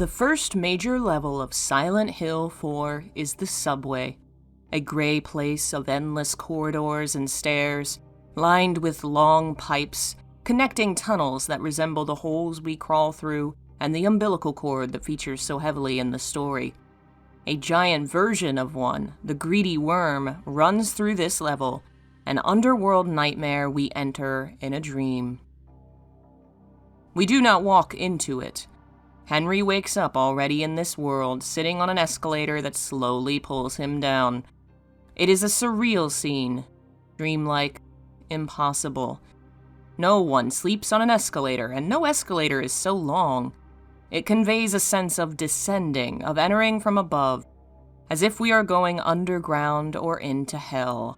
The first major level of Silent Hill 4 is the subway, a gray place of endless corridors and stairs, lined with long pipes, connecting tunnels that resemble the holes we crawl through and the umbilical cord that features so heavily in the story. A giant version of one, the greedy worm, runs through this level, an underworld nightmare we enter in a dream. We do not walk into it. Henry wakes up already in this world, sitting on an escalator that slowly pulls him down. It is a surreal scene, dreamlike, impossible. No one sleeps on an escalator, and no escalator is so long. It conveys a sense of descending, of entering from above, as if we are going underground or into hell.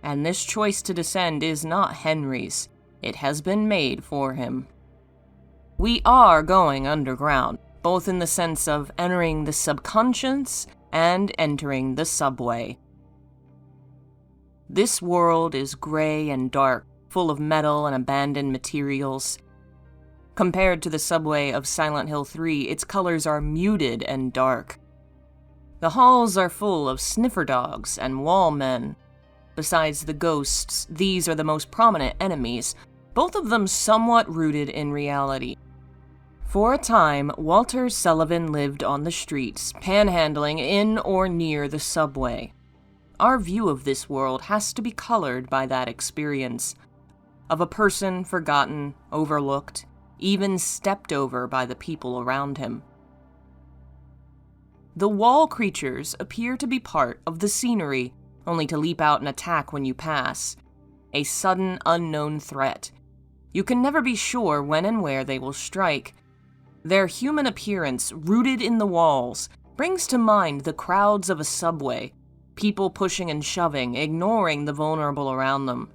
And this choice to descend is not Henry's. It has been made for him. We are going underground, both in the sense of entering the subconscious and entering the subway. This world is gray and dark, full of metal and abandoned materials. Compared to the subway of Silent Hill 3, its colors are muted and dark. The halls are full of sniffer dogs and wall men. Besides the ghosts, these are the most prominent enemies, both of them somewhat rooted in reality. For a time, Walter Sullivan lived on the streets, panhandling in or near the subway. Our view of this world has to be colored by that experience, of a person forgotten, overlooked, even stepped over by the people around him. The wall creatures appear to be part of the scenery, only to leap out and attack when you pass. A sudden, unknown threat. You can never be sure when and where they will strike. Their human appearance, rooted in the walls, brings to mind the crowds of a subway, people pushing and shoving, ignoring the vulnerable around them.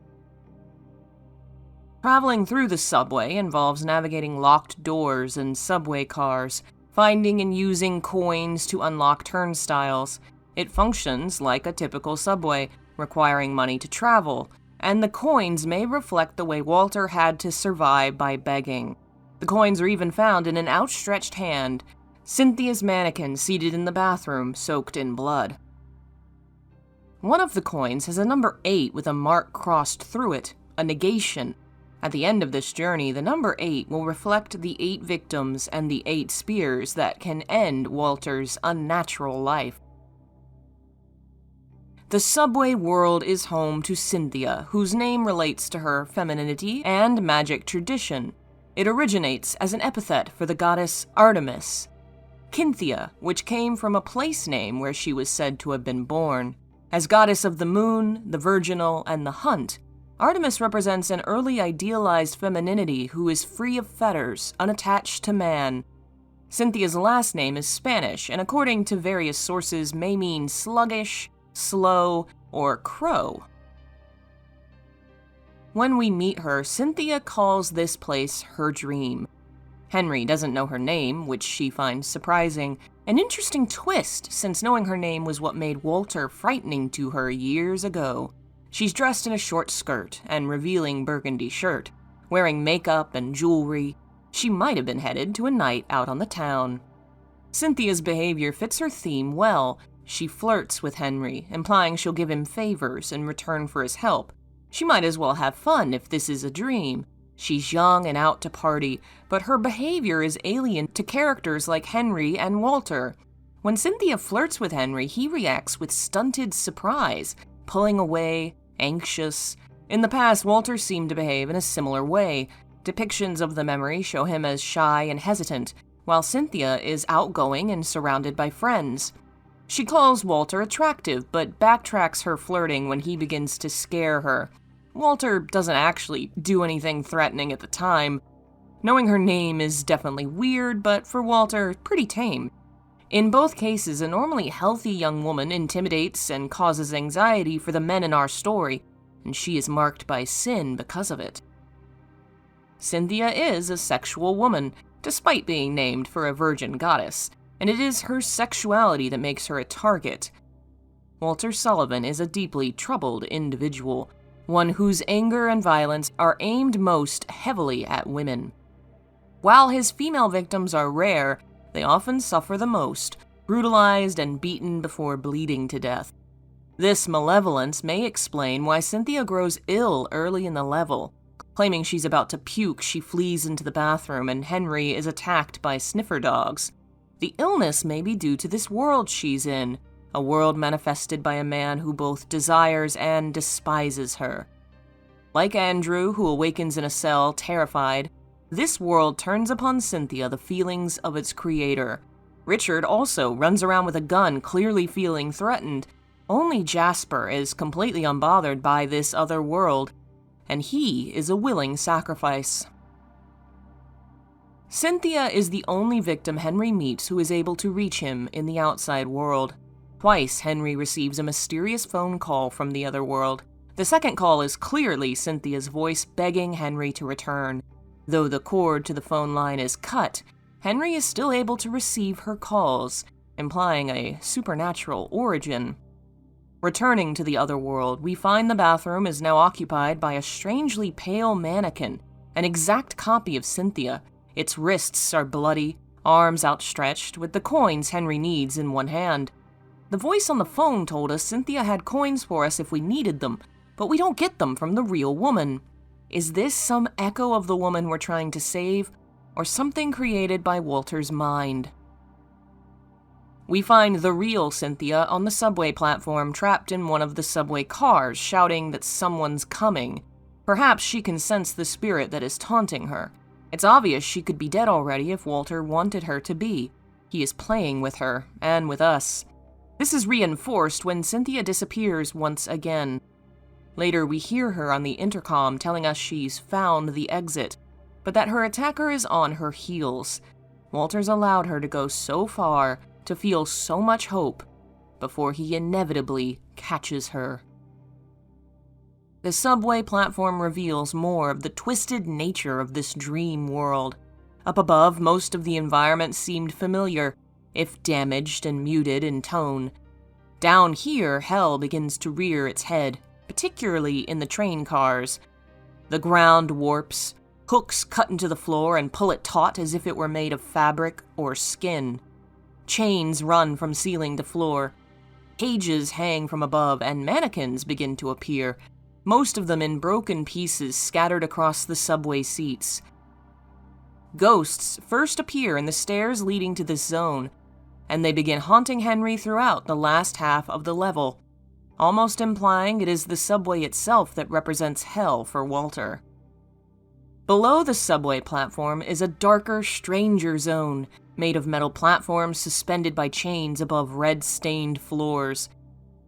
Traveling through the subway involves navigating locked doors and subway cars, finding and using coins to unlock turnstiles. It functions like a typical subway, requiring money to travel, and the coins may reflect the way Walter had to survive by begging. The coins are even found in an outstretched hand, Cynthia's mannequin seated in the bathroom, soaked in blood. One of the coins has a number 8 with a mark crossed through it, a negation. At the end of this journey, the number 8 will reflect the 8 victims and the 8 spears that can end Walter's unnatural life. The subway world is home to Cynthia, whose name relates to her femininity and magic tradition. It originates as an epithet for the goddess Artemis, Cynthia, which came from a place name where she was said to have been born. As goddess of the moon, the virginal, and the hunt, Artemis represents an early idealized femininity who is free of fetters, unattached to man. Cynthia's last name is Spanish, and according to various sources may mean sluggish, slow, or crow. When we meet her, Cynthia calls this place her dream. Henry doesn't know her name, which she finds surprising. An interesting twist, since knowing her name was what made Walter frightening to her years ago. She's dressed in a short skirt and revealing burgundy shirt, wearing makeup and jewelry. She might have been headed to a night out on the town. Cynthia's behavior fits her theme well. She flirts with Henry, implying she'll give him favors in return for his help. She might as well have fun if this is a dream. She's young and out to party, but her behavior is alien to characters like Henry and Walter. When Cynthia flirts with Henry, he reacts with stunted surprise, pulling away, anxious. In the past, Walter seemed to behave in a similar way. Depictions of the memory show him as shy and hesitant, while Cynthia is outgoing and surrounded by friends. She calls Walter attractive, but backtracks her flirting when he begins to scare her. Walter doesn't actually do anything threatening at the time. Knowing her name is definitely weird, but for Walter, pretty tame. In both cases, a normally healthy young woman intimidates and causes anxiety for the men in our story, and she is marked by sin because of it. Cynthia is a sexual woman, despite being named for a virgin goddess, and it is her sexuality that makes her a target. Walter Sullivan is a deeply troubled individual, one whose anger and violence are aimed most heavily at women. While his female victims are rare, They often suffer the most, brutalized and beaten before bleeding to death. This malevolence may explain why Cynthia grows ill early in the level. Claiming she's about to puke, she flees into the bathroom and Henry is attacked by sniffer dogs. The illness may be due to this world she's in, a world manifested by a man who both desires and despises her. Like Andrew, who awakens in a cell, terrified, this world turns upon Cynthia the feelings of its creator. Richard also runs around with a gun, clearly feeling threatened. Only Jasper is completely unbothered by this other world, and he is a willing sacrifice. Cynthia is the only victim Henry meets who is able to reach him in the outside world. Twice, Henry receives a mysterious phone call from the other world. The second call is clearly Cynthia's voice begging Henry to return. Though the cord to the phone line is cut, Henry is still able to receive her calls, implying a supernatural origin. Returning to the other world, we find the bathroom is now occupied by a strangely pale mannequin, an exact copy of Cynthia. Its wrists are bloody, arms outstretched, with the coins Henry needs in one hand. The voice on the phone told us Cynthia had coins for us if we needed them, but we don't get them from the real woman. Is this some echo of the woman we're trying to save, or something created by Walter's mind? We find the real Cynthia on the subway platform, trapped in one of the subway cars, shouting that someone's coming. Perhaps she can sense the spirit that is taunting her. It's obvious she could be dead already if Walter wanted her to be. He is playing with her, and with us. This is reinforced when Cynthia disappears once again. Later, we hear her on the intercom telling us she's found the exit, but that her attacker is on her heels. Walter's allowed her to go so far, to feel so much hope, before he inevitably catches her. The subway platform reveals more of the twisted nature of this dream world. Up above, most of the environment seemed familiar, if damaged and muted in tone. Down here, hell begins to rear its head, particularly in the train cars. The ground warps, hooks cut into the floor and pull it taut as if it were made of fabric or skin. Chains run from ceiling to floor. Cages hang from above, and mannequins begin to appear, most of them in broken pieces scattered across the subway seats. Ghosts first appear in the stairs leading to this zone, and they begin haunting Henry throughout the last half of the level, almost implying it is the subway itself that represents hell for Walter. Below the subway platform is a darker, stranger zone, made of metal platforms suspended by chains above red-stained floors.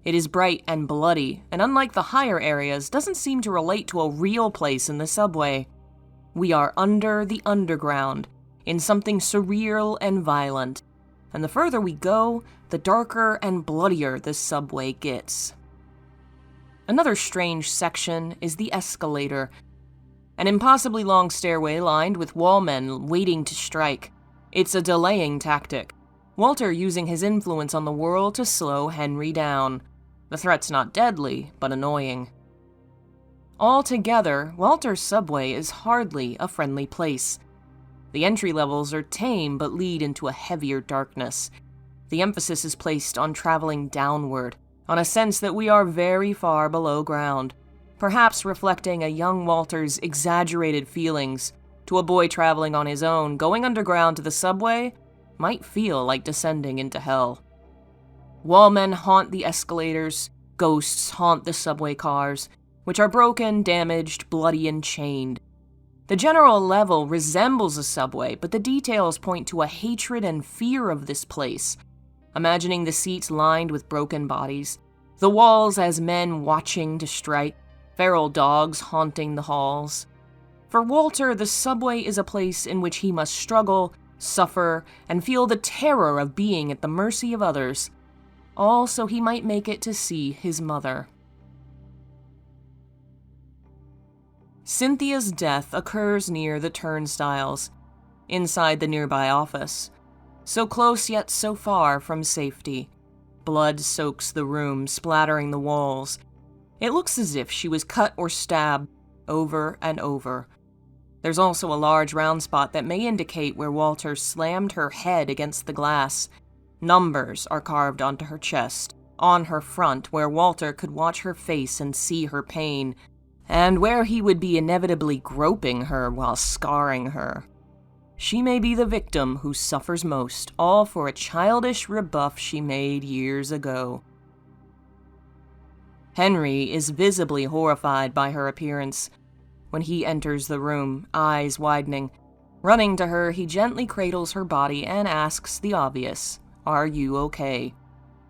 It is bright and bloody, and unlike the higher areas, doesn't seem to relate to a real place in the subway. We are under the underground, in something surreal and violent, and the further we go, the darker and bloodier the subway gets. Another strange section is the escalator, an impossibly long stairway lined with wallmen waiting to strike. It's a delaying tactic, Walter using his influence on the world to slow Henry down. The threat's not deadly, but annoying. Altogether, Walter's subway is hardly a friendly place. The entry levels are tame but lead into a heavier darkness. The emphasis is placed on traveling downward, on a sense that we are very far below ground, perhaps reflecting a young Walter's exaggerated feelings. To a boy traveling on his own, going underground to the subway might feel like descending into hell. Wallmen haunt the escalators, ghosts haunt the subway cars, which are broken, damaged, bloody, and chained. The general level resembles a subway, but the details point to a hatred and fear of this place. Imagining the seats lined with broken bodies, the walls as men watching to strike, feral dogs haunting the halls. For Walter, the subway is a place in which he must struggle, suffer, and feel the terror of being at the mercy of others, all so he might make it to see his mother. Cynthia's death occurs near the turnstiles, inside the nearby office, so close yet so far from safety. Blood soaks the room, splattering the walls. It looks as if she was cut or stabbed over and over. There's also a large round spot that may indicate where Walter slammed her head against the glass. Numbers are carved onto her chest, on her front where Walter could watch her face and see her pain, and where he would be inevitably groping her while scarring her. She may be the victim who suffers most, all for a childish rebuff she made years ago. Henry is visibly horrified by her appearance. When he enters the room, eyes widening, running to her, he gently cradles her body and asks the obvious, "Are you okay?"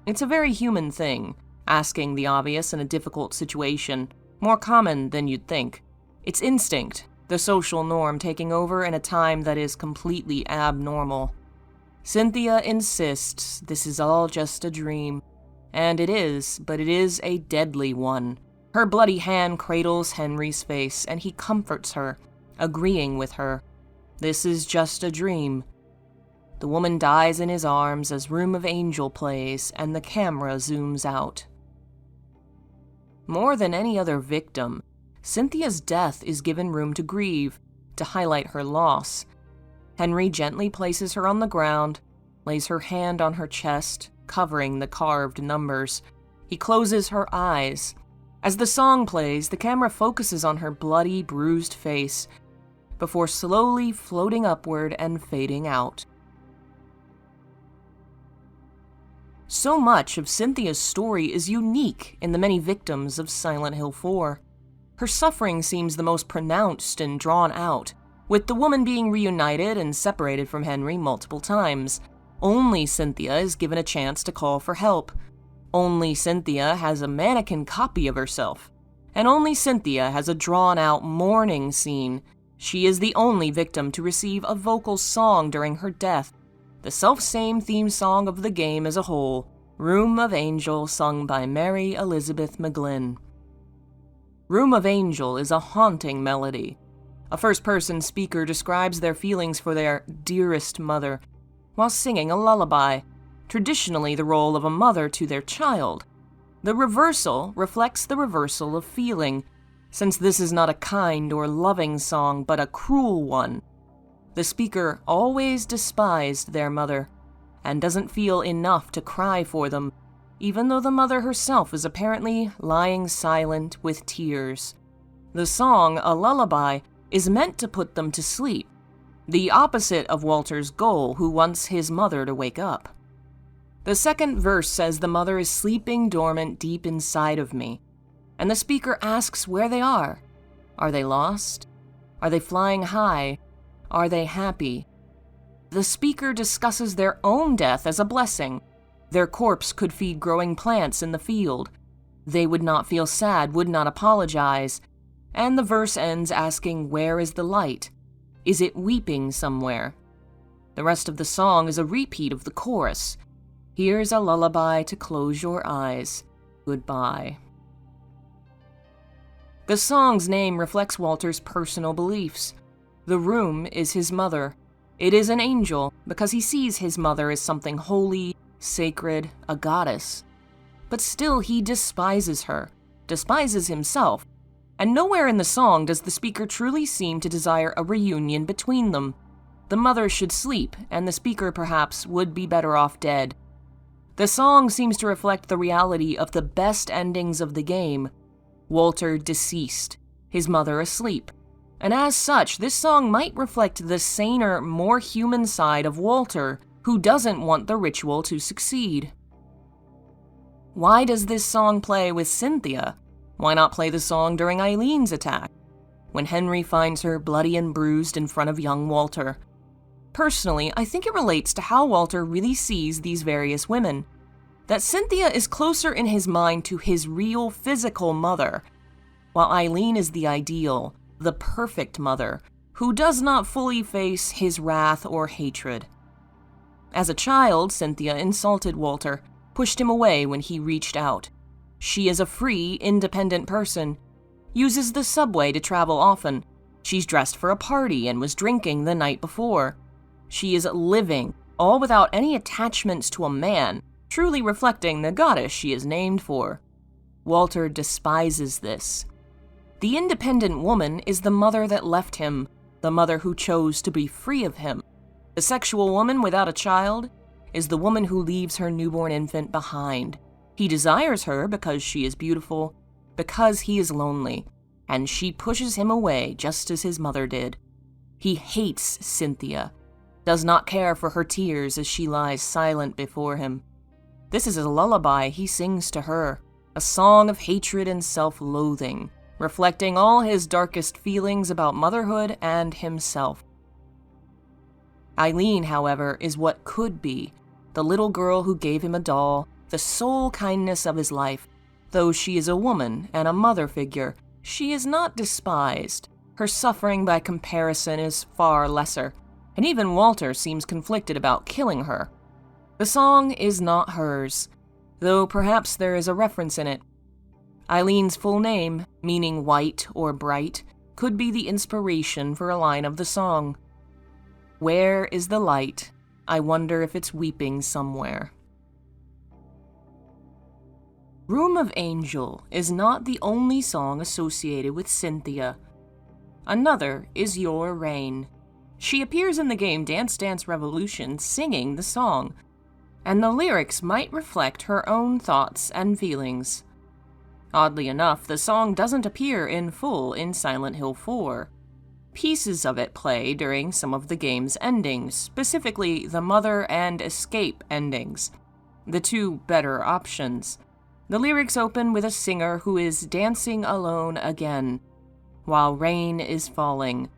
It's a very human thing, asking the obvious in a difficult situation, more common than you'd think. It's instinct, the social norm taking over in a time that is completely abnormal. Cynthia insists this is all just a dream. And it is, but it is a deadly one. Her bloody hand cradles Henry's face, and he comforts her, agreeing with her. This is just a dream. The woman dies in his arms as Room of Angel plays, and the camera zooms out. More than any other victim, Cynthia's death is given room to grieve, to highlight her loss. Henry gently places her on the ground, lays her hand on her chest, covering the carved numbers. He closes her eyes. As the song plays, the camera focuses on her bloody, bruised face, before slowly floating upward and fading out. So much of Cynthia's story is unique in the many victims of Silent Hill 4. Her suffering seems the most pronounced and drawn out, with the woman being reunited and separated from Henry multiple times. Only Cynthia is given a chance to call for help. Only Cynthia has a mannequin copy of herself. And only Cynthia has a drawn-out mourning scene. She is the only victim to receive a vocal song during her death, the self-same theme song of the game as a whole, Room of Angel, sung by Mary Elizabeth McGlynn. Room of Angel is a haunting melody. A first-person speaker describes their feelings for their dearest mother, while singing a lullaby, traditionally the role of a mother to their child. The reversal reflects the reversal of feeling, since this is not a kind or loving song, but a cruel one. The speaker always despised their mother, and doesn't feel enough to cry for them, even though the mother herself is apparently lying silent with tears. The song, a lullaby, is meant to put them to sleep, the opposite of Walter's goal, who wants his mother to wake up. The second verse says the mother is sleeping dormant deep inside of me, and the speaker asks where they are. Are they lost? Are they flying high? Are they happy? The speaker discusses their own death as a blessing. Their corpse could feed growing plants in the field. They would not feel sad, would not apologize. And the verse ends asking, where is the light? Is it weeping somewhere? The rest of the song is a repeat of the chorus. Here's a lullaby to close your eyes. Goodbye. The song's name reflects Walter's personal beliefs. The room is his mother. It is an angel because he sees his mother as something holy, sacred, a goddess. But still he despises her, despises himself. And nowhere in the song does the speaker truly seem to desire a reunion between them. The mother should sleep, and the speaker perhaps would be better off dead. The song seems to reflect the reality of the best endings of the game. Walter deceased, his mother asleep. And as such, this song might reflect the saner, more human side of Walter, who doesn't want the ritual to succeed. Why does this song play with Cynthia? Why not play the song during Eileen's attack, when Henry finds her bloody and bruised in front of young Walter? Personally, I think it relates to how Walter really sees these various women. That Cynthia is closer in his mind to his real physical mother, while Eileen is the ideal, the perfect mother, who does not fully face his wrath or hatred. As a child, Cynthia insulted Walter, pushed him away when he reached out. She is a free, independent person, uses the subway to travel often. She's dressed for a party and was drinking the night before. She is living, all without any attachments to a man, truly reflecting the goddess she is named for. Walter despises this. The independent woman is the mother that left him, the mother who chose to be free of him. The sexual woman without a child is the woman who leaves her newborn infant behind. He desires her because she is beautiful, because he is lonely, and she pushes him away just as his mother did. He hates Cynthia, does not care for her tears as she lies silent before him. This is a lullaby he sings to her, a song of hatred and self-loathing, reflecting all his darkest feelings about motherhood and himself. Eileen, however, is what could be, the little girl who gave him a doll, the sole kindness of his life. Though she is a woman and a mother figure, she is not despised. Her suffering by comparison is far lesser, and even Walter seems conflicted about killing her. The song is not hers, though perhaps there is a reference in it. Eileen's full name, meaning white or bright, could be the inspiration for a line of the song. Where is the light? I wonder if it's weeping somewhere. Room of Angel is not the only song associated with Cynthia. Another is Your Rain. She appears in the game Dance Dance Revolution singing the song, and the lyrics might reflect her own thoughts and feelings. Oddly enough, the song doesn't appear in full in Silent Hill 4. Pieces of it play during some of the game's endings, specifically the Mother and Escape endings, the two better options. The lyrics open with a singer who is dancing alone again, while rain is falling.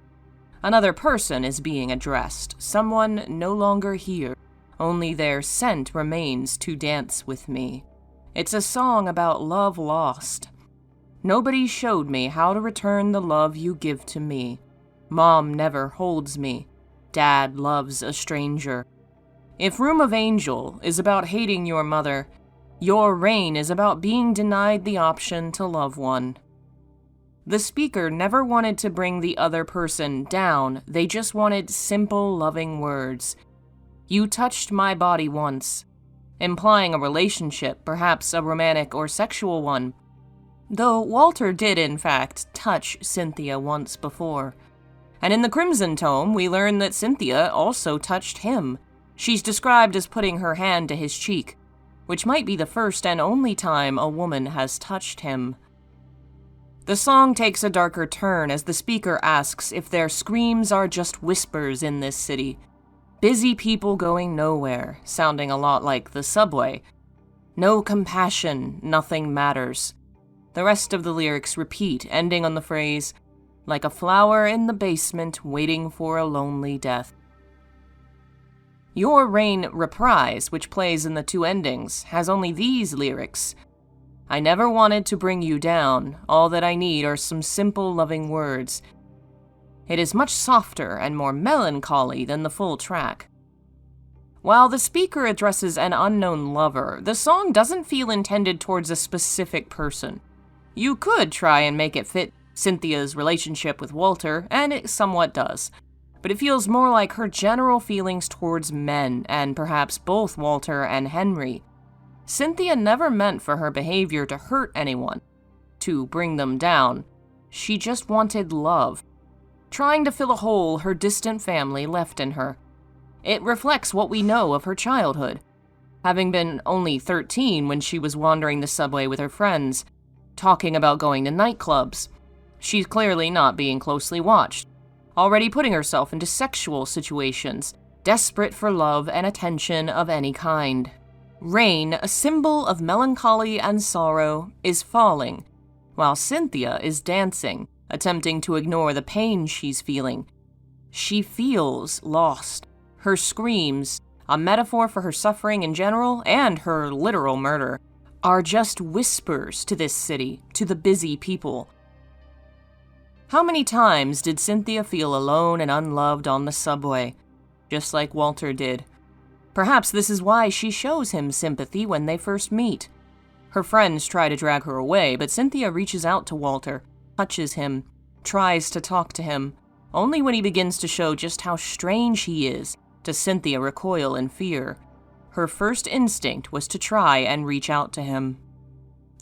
Another person is being addressed, someone no longer here, only their scent remains to dance with me. It's a song about love lost. Nobody showed me how to return the love you give to me. Mom never holds me. Dad loves a stranger. If Room of Angel is about hating your mother, Your Rain is about being denied the option to love one. The speaker never wanted to bring the other person down, they just wanted simple, loving words. You touched my body once, implying a relationship, perhaps a romantic or sexual one. Though Walter did, in fact, touch Cynthia once before. And in the Crimson Tome, we learn that Cynthia also touched him. She's described as putting her hand to his cheek, which might be the first and only time a woman has touched him. The song takes a darker turn as the speaker asks if their screams are just whispers in this city. Busy people going nowhere, sounding a lot like the subway. No compassion, nothing matters. The rest of the lyrics repeat, ending on the phrase, like a flower in the basement waiting for a lonely death. Your Rain Reprise, which plays in the two endings, has only these lyrics. I never wanted to bring you down, all that I need are some simple loving words. It is much softer and more melancholy than the full track. While the speaker addresses an unknown lover, the song doesn't feel intended towards a specific person. You could try and make it fit Cynthia's relationship with Walter, and it somewhat does, but it feels more like her general feelings towards men, and perhaps both Walter and Henry. Cynthia never meant for her behavior to hurt anyone, to bring them down. She just wanted love, trying to fill a hole her distant family left in her. It reflects what we know of her childhood, having been only 13 when she was wandering the subway with her friends, talking about going to nightclubs. She's clearly not being closely watched, already putting herself into sexual situations, desperate for love and attention of any kind. Rain, a symbol of melancholy and sorrow, is falling, while Cynthia is dancing, attempting to ignore the pain she's feeling. She feels lost. Her screams, a metaphor for her suffering in general and her literal murder, are just whispers to this city, to the busy people. How many times did Cynthia feel alone and unloved on the subway, just like Walter did? Perhaps this is why she shows him sympathy when they first meet. Her friends try to drag her away, but Cynthia reaches out to Walter, touches him, tries to talk to him. Only when he begins to show just how strange he is does Cynthia recoil in fear. Her first instinct was to try and reach out to him.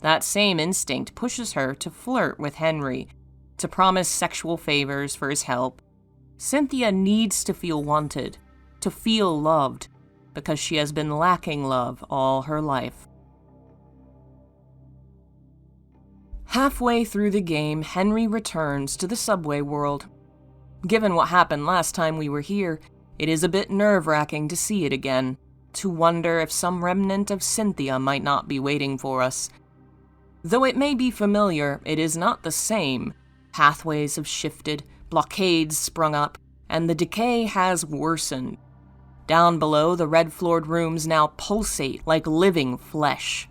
That same instinct pushes her to flirt with Henry, to promise sexual favors for his help. Cynthia needs to feel wanted, to feel loved, because she has been lacking love all her life. Halfway through the game, Henry returns to the subway world. Given what happened last time we were here, it is a bit nerve-wracking to see it again, to wonder if some remnant of Cynthia might not be waiting for us. Though it may be familiar, it is not the same. Pathways have shifted, blockades sprung up, and the decay has worsened. Down below, the red-floored rooms now pulsate like living flesh.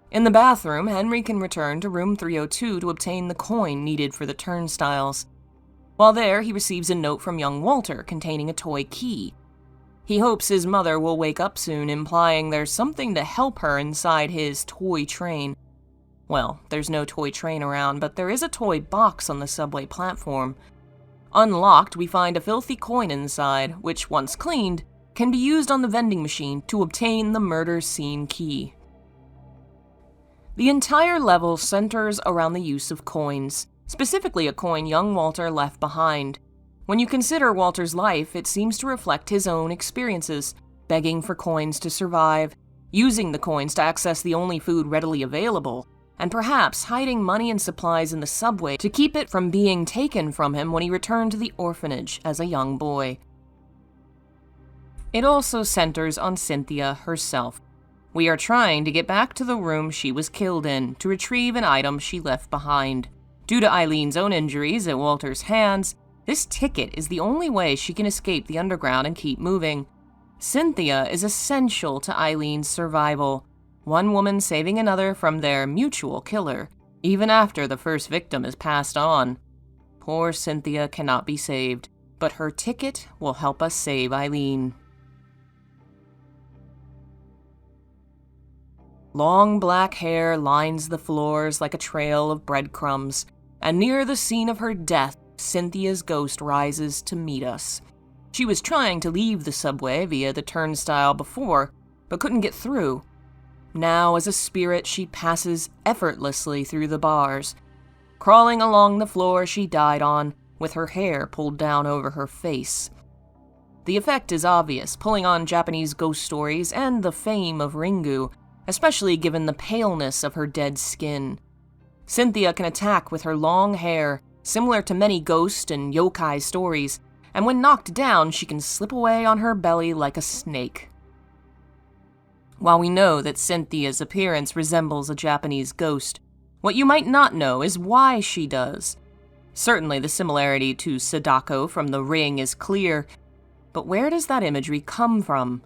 In the bathroom, Henry can return to room 302 to obtain the coin needed for the turnstiles. While there, he receives a note from young Walter containing a toy key. He hopes his mother will wake up soon, implying there's something to help her inside his toy train. Well, there's no toy train around, but there is a toy box on the subway platform. Unlocked, we find a filthy coin inside, which, once cleaned, can be used on the vending machine to obtain the murder scene key. The entire level centers around the use of coins, specifically a coin young Walter left behind. When you consider Walter's life, it seems to reflect his own experiences, begging for coins to survive, using the coins to access the only food readily available, and perhaps hiding money and supplies in the subway to keep it from being taken from him when he returned to the orphanage as a young boy. It also centers on Cynthia herself. We are trying to get back to the room she was killed in to retrieve an item she left behind. Due to Eileen's own injuries at Walter's hands, this ticket is the only way she can escape the underground and keep moving. Cynthia is essential to Eileen's survival, one woman saving another from their mutual killer, even after the first victim is passed on. Poor Cynthia cannot be saved, but her ticket will help us save Eileen. Long black hair lines the floors like a trail of breadcrumbs, and near the scene of her death, Cynthia's ghost rises to meet us. She was trying to leave the subway via the turnstile before, but couldn't get through. Now, as a spirit, she passes effortlessly through the bars, crawling along the floor she died on, with her hair pulled down over her face. The effect is obvious, pulling on Japanese ghost stories and the fame of Ringu, especially given the paleness of her dead skin. Cynthia can attack with her long hair, similar to many ghost and yokai stories, and when knocked down, she can slip away on her belly like a snake. While we know that Cynthia's appearance resembles a Japanese ghost, what you might not know is why she does. Certainly the similarity to Sadako from The Ring is clear, but where does that imagery come from?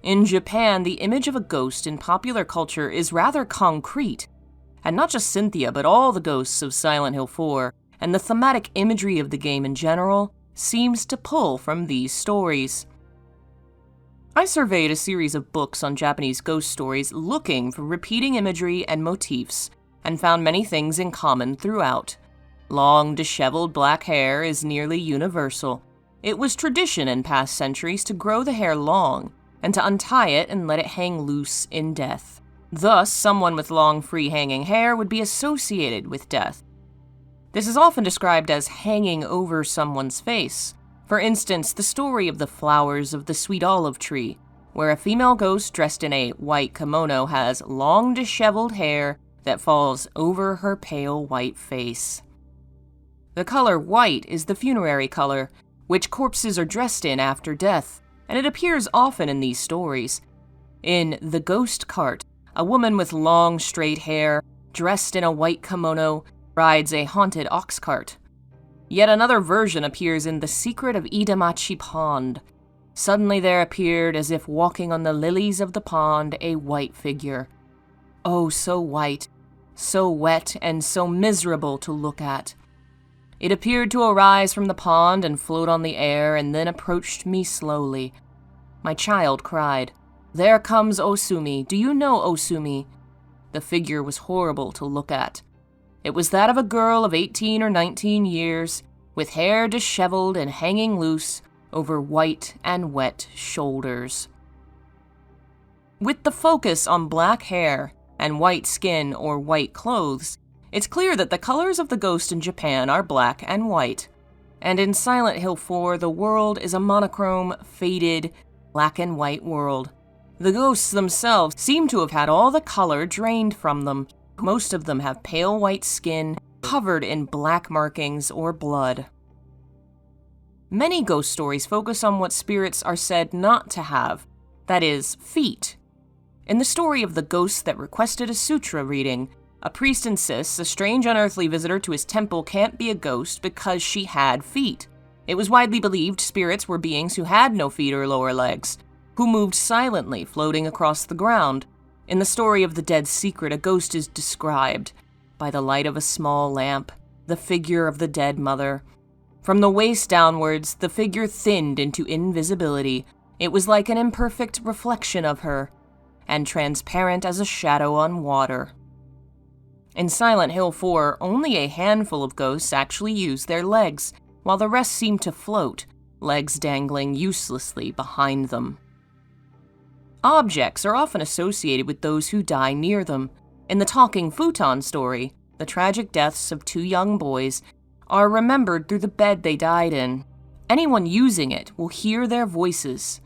In Japan, the image of a ghost in popular culture is rather concrete, and not just Cynthia, but all the ghosts of Silent Hill 4, and the thematic imagery of the game in general, seems to pull from these stories. I surveyed a series of books on Japanese ghost stories looking for repeating imagery and motifs, and found many things in common throughout. Long, disheveled black hair is nearly universal. It was tradition in past centuries to grow the hair long, and to untie it and let it hang loose in death. Thus, someone with long, free-hanging hair would be associated with death. This is often described as hanging over someone's face. For instance, the story of the flowers of the sweet olive tree, where a female ghost dressed in a white kimono has long, disheveled hair that falls over her pale white face. The color white is the funerary color, which corpses are dressed in after death, and it appears often in these stories. In The Ghost Cart, a woman with long, straight hair, dressed in a white kimono, rides a haunted ox cart. Yet another version appears in The Secret of Idamachi Pond. Suddenly there appeared, as if walking on the lilies of the pond, a white figure. Oh, so white, so wet, and so miserable to look at. It appeared to arise from the pond and float on the air, and then approached me slowly. My child cried, "There comes Osumi. Do you know Osumi?" The figure was horrible to look at. It was that of a girl of 18 or 19 years, with hair disheveled and hanging loose over white and wet shoulders. With the focus on black hair and white skin or white clothes, it's clear that the colors of the ghost in Japan are black and white. And in Silent Hill 4, the world is a monochrome, faded, black and white world. The ghosts themselves seem to have had all the color drained from them. Most of them have pale white skin, covered in black markings or blood. Many ghost stories focus on what spirits are said not to have, that is, feet. In the story of the ghost that requested a sutra reading, a priest insists a strange unearthly visitor to his temple can't be a ghost because she had feet. It was widely believed spirits were beings who had no feet or lower legs, who moved silently, floating across the ground. In the story of the dead secret, a ghost is described by the light of a small lamp, the figure of the dead mother. From the waist downwards, the figure thinned into invisibility. It was like an imperfect reflection of her, and transparent as a shadow on water. In Silent Hill 4, only a handful of ghosts actually use their legs, while the rest seem to float, legs dangling uselessly behind them. Objects are often associated with those who die near them. In the Talking Futon story, the tragic deaths of two young boys are remembered through the bed they died in. Anyone using it will hear their voices.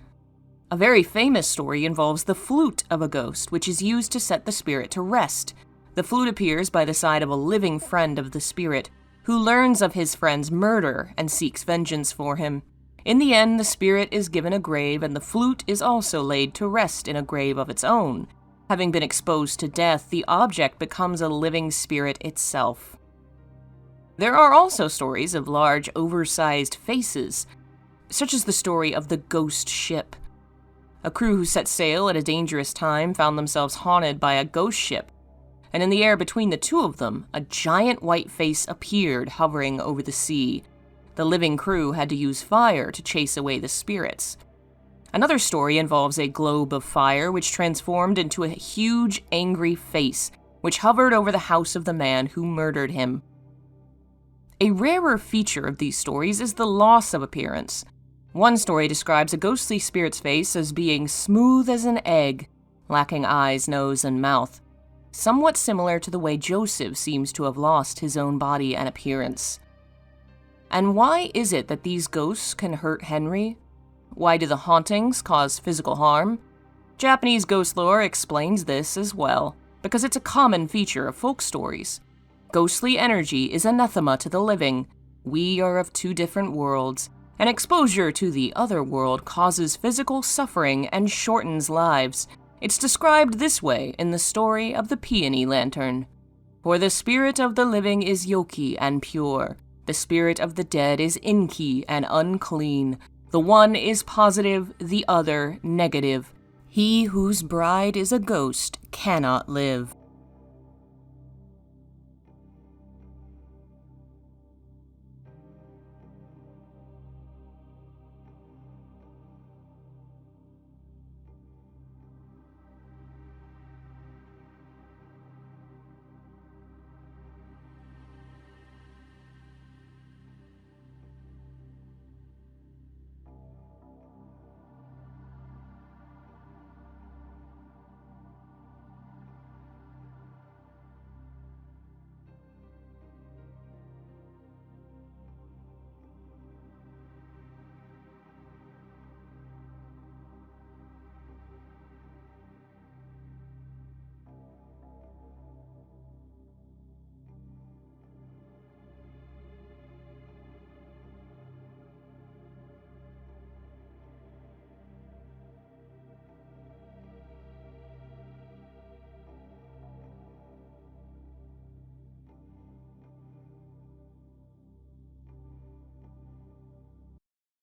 A very famous story involves the flute of a ghost, which is used to set the spirit to rest. The flute appears by the side of a living friend of the spirit, who learns of his friend's murder and seeks vengeance for him. In the end, the spirit is given a grave, and the flute is also laid to rest in a grave of its own. Having been exposed to death, the object becomes a living spirit itself. There are also stories of large, oversized faces, such as the story of the ghost ship. A crew who set sail at a dangerous time found themselves haunted by a ghost ship, and in the air between the two of them, a giant white face appeared hovering over the sea. The living crew had to use fire to chase away the spirits. Another story involves a globe of fire which transformed into a huge, angry face, which hovered over the house of the man who murdered him. A rarer feature of these stories is the loss of appearance. One story describes a ghostly spirit's face as being smooth as an egg, lacking eyes, nose, and mouth, somewhat similar to the way Joseph seems to have lost his own body and appearance. And why is it that these ghosts can hurt Henry? Why do the hauntings cause physical harm? Japanese ghost lore explains this as well, because it's a common feature of folk stories. Ghostly energy is anathema to the living. We are of two different worlds, and exposure to the other world causes physical suffering and shortens lives. It's described this way in the story of the Peony Lantern. For the spirit of the living is yoki and pure. The spirit of the dead is inki and unclean. The one is positive, the other negative. He whose bride is a ghost cannot live.